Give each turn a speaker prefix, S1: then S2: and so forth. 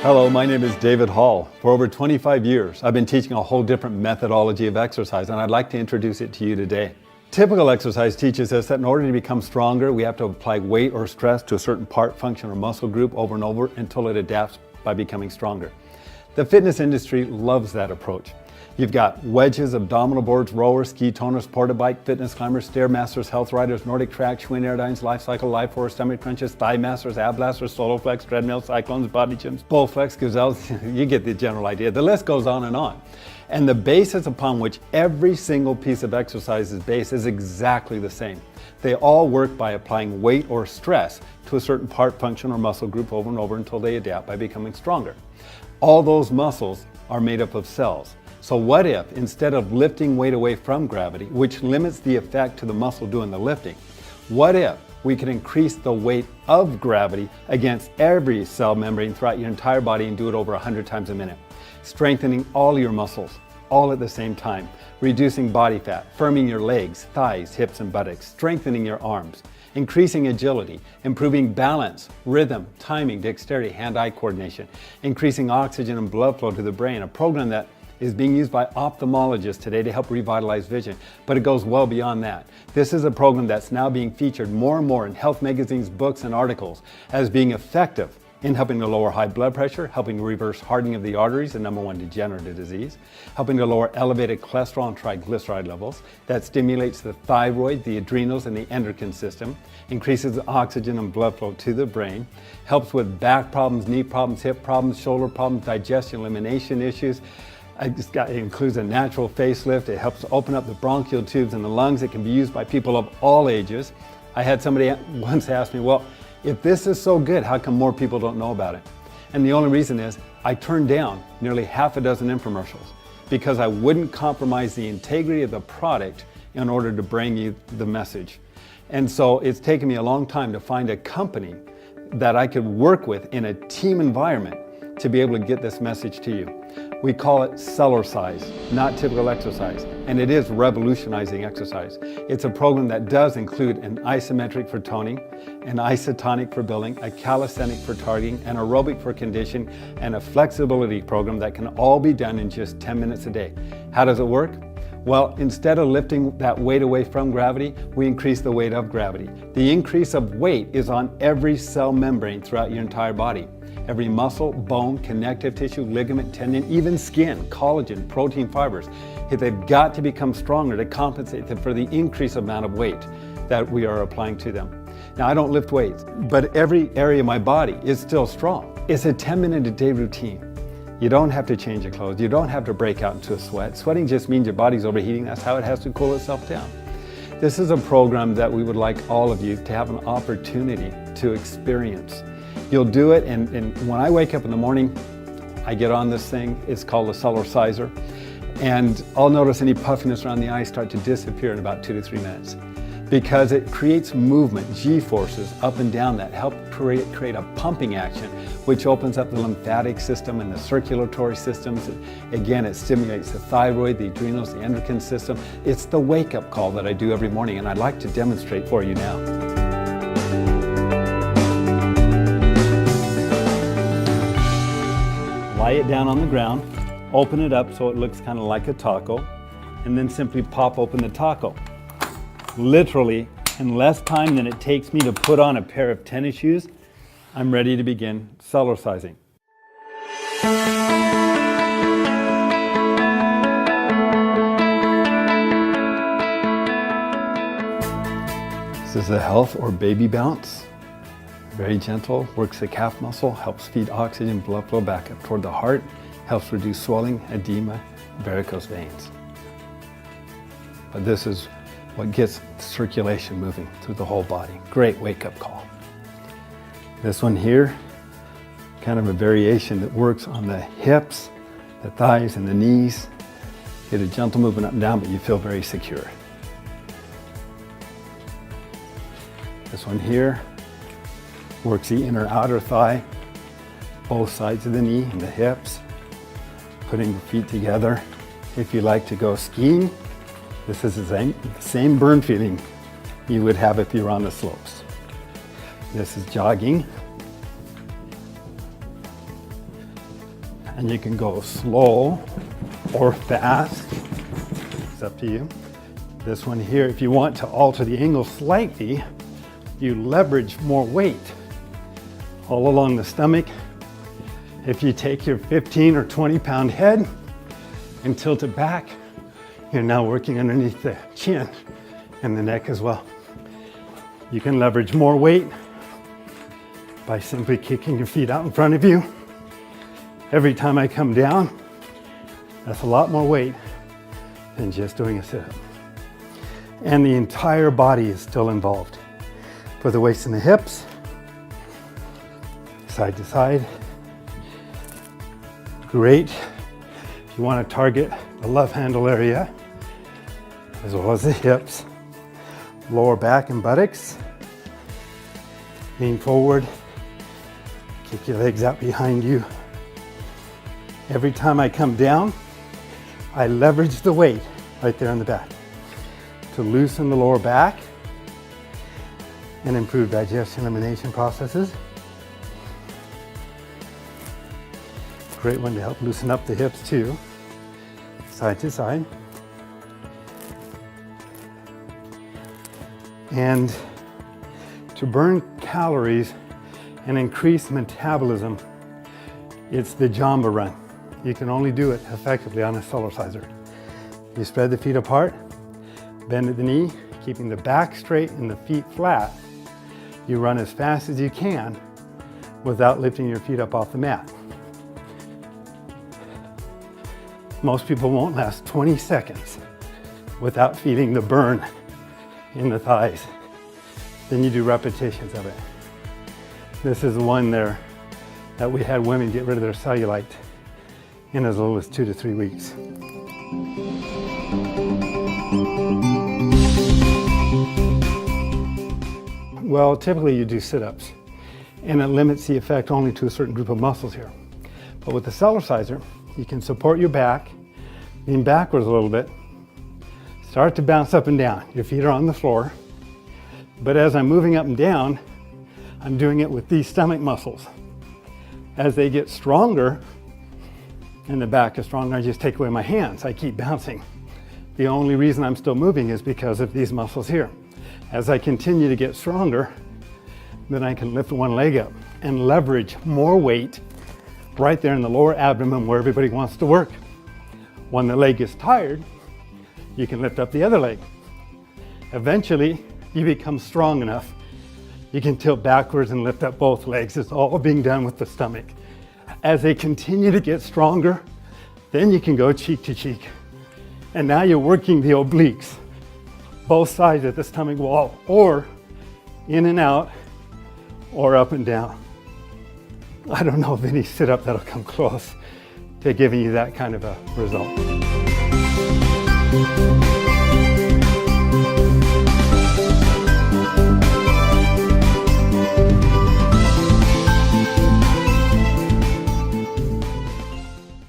S1: Hello, my name is David Hall. For over 25 years, I've been teaching a whole different methodology of exercise, and I'd like to introduce it to you today. Typical exercise teaches us that in order to become stronger, we have to apply weight or stress to a certain part, function, or muscle group over and over until it adapts by becoming stronger. The fitness industry loves that approach. You've got wedges, abdominal boards, rowers, ski toners, porta bike, fitness climbers, stairmasters, health riders, Nordic track, Schwinn airdynes, life cycle, life force, stomach crunches, thigh masters, ab blasters, solo flex, treadmill, cyclones, body gyms, bull flex, gazelles. You get the general idea. The list goes on. And the basis upon which every single piece of exercise is based is exactly the same. They all work by applying weight or stress to a certain part, function, or muscle group over and over until they adapt by becoming stronger. All those muscles are made up of cells. So what if, instead of lifting weight away from gravity, which limits the effect to the muscle doing the lifting, what if we could increase the weight of gravity against every cell membrane throughout your entire body and do it over 100 times a minute, strengthening all your muscles, all at the same time, reducing body fat, firming your legs, thighs, hips, and buttocks, strengthening your arms, increasing agility, improving balance, rhythm, timing, dexterity, hand-eye coordination, increasing oxygen and blood flow to the brain, a program that is being used by ophthalmologists today to help revitalize vision, but it goes well beyond that. This is a program that's now being featured more and more in health magazines, books, and articles as being effective in helping to lower high blood pressure, helping to reverse hardening of the arteries, the #1 degenerative disease, helping to lower elevated cholesterol and triglyceride levels, that stimulates the thyroid, the adrenals, and the endocrine system, increases the oxygen and blood flow to the brain, helps with back problems, knee problems, hip problems, shoulder problems, digestion, elimination issues. It includes a natural facelift. It helps open up the bronchial tubes in the lungs. It can be used by people of all ages. I had somebody once ask me, well, if this is so good, how come more people don't know about it? And the only reason is I turned down nearly half a dozen infomercials because I wouldn't compromise the integrity of the product in order to bring you the message. And so it's taken me a long time to find a company that I could work with in a team environment to be able to get this message to you. We call it Cellerciser, not typical exercise, and it is revolutionizing exercise. It's a program that does include an isometric for toning, an isotonic for building, a calisthenic for targeting, an aerobic for conditioning, and a flexibility program that can all be done in just 10 minutes a day. How does it work? Well, instead of lifting that weight away from gravity, we increase the weight of gravity. The increase of weight is on every cell membrane throughout your entire body. Every muscle, bone, connective tissue, ligament, tendon, even skin, collagen, protein fibers. They've got to become stronger to compensate for the increased amount of weight that we are applying to them. Now, I don't lift weights, but every area of my body is still strong. It's a 10-minute-a-day routine. You don't have to change your clothes. You don't have to break out into a sweat. Sweating just means your body's overheating. That's how it has to cool itself down. This is a program that we would like all of you to have an opportunity to experience. You'll do it, and when I wake up in the morning, I get on this thing. It's called a Cellerciser, and I'll notice any puffiness around the eyes start to disappear in about 2 to 3 minutes because it creates movement, G-forces up and down that help create a pumping action, which opens up the lymphatic system and the circulatory systems. Again, it stimulates the thyroid, the adrenals, the endocrine system. It's the wake-up call that I do every morning, and I'd like to demonstrate for you now. Lie it down on the ground, open it up so it looks kind of like a taco, and then simply pop open the taco. Literally, in less time than it takes me to put on a pair of tennis shoes, I'm ready to begin Cellercising. This is the health or baby bounce. Very gentle, works the calf muscle, helps feed oxygen, blood flow back up toward the heart, helps reduce swelling, edema, varicose veins. But this is what gets circulation moving through the whole body. Great wake-up call. This one here, kind of a variation that works on the hips, the thighs, and the knees. Get a gentle movement up and down, but you feel very secure. This one here works the inner outer thigh, both sides of the knee and the hips, putting the feet together. If you like to go skiing, this is the same burn feeling you would have if you were on the slopes. This is jogging. And you can go slow or fast. It's up to you. This one here, if you want to alter the angle slightly, you leverage more weight all along the stomach. If you take your 15 or 20 pound head and tilt it back, you're now working underneath the chin and the neck as well. You can leverage more weight by simply kicking your feet out in front of you. Every time I come down, that's a lot more weight than just doing a sit-up. And the entire body is still involved. For the waist and the hips, side to side. Great. If you want to target the love handle area, as well as the hips, lower back and buttocks. Lean forward, kick your legs out behind you. Every time I come down, I leverage the weight right there in the back to loosen the lower back and improve digestion elimination processes. Great one to help loosen up the hips too, side to side. And to burn calories and increase metabolism, it's the Jamba run. You can only do it effectively on a Cellerciser. You spread the feet apart, bend at the knee, keeping the back straight and the feet flat. You run as fast as you can without lifting your feet up off the mat. Most people won't last 20 seconds without feeling the burn in the thighs. Then you do repetitions of it. This is the one there that we had women get rid of their cellulite in as little as 2 to 3 weeks. Well, typically you do sit-ups, and it limits the effect only to a certain group of muscles here. But with the Cellerciser, you can support your back, lean backwards a little bit, start to bounce up and down. Your feet are on the floor, but as I'm moving up and down, I'm doing it with these stomach muscles. As they get stronger, and the back is stronger, I just take away my hands. I keep bouncing. The only reason I'm still moving is because of these muscles here. As I continue to get stronger, then I can lift one leg up and leverage more weight right there in the lower abdomen where everybody wants to work. When the leg is tired, you can lift up the other leg. Eventually, you become strong enough. You can tilt backwards and lift up both legs. It's all being done with the stomach. As they continue to get stronger, then you can go cheek to cheek. And now you're working the obliques, both sides of the stomach wall, or in and out, or up and down. I don't know of any sit-up that'll come close to giving you that kind of a result.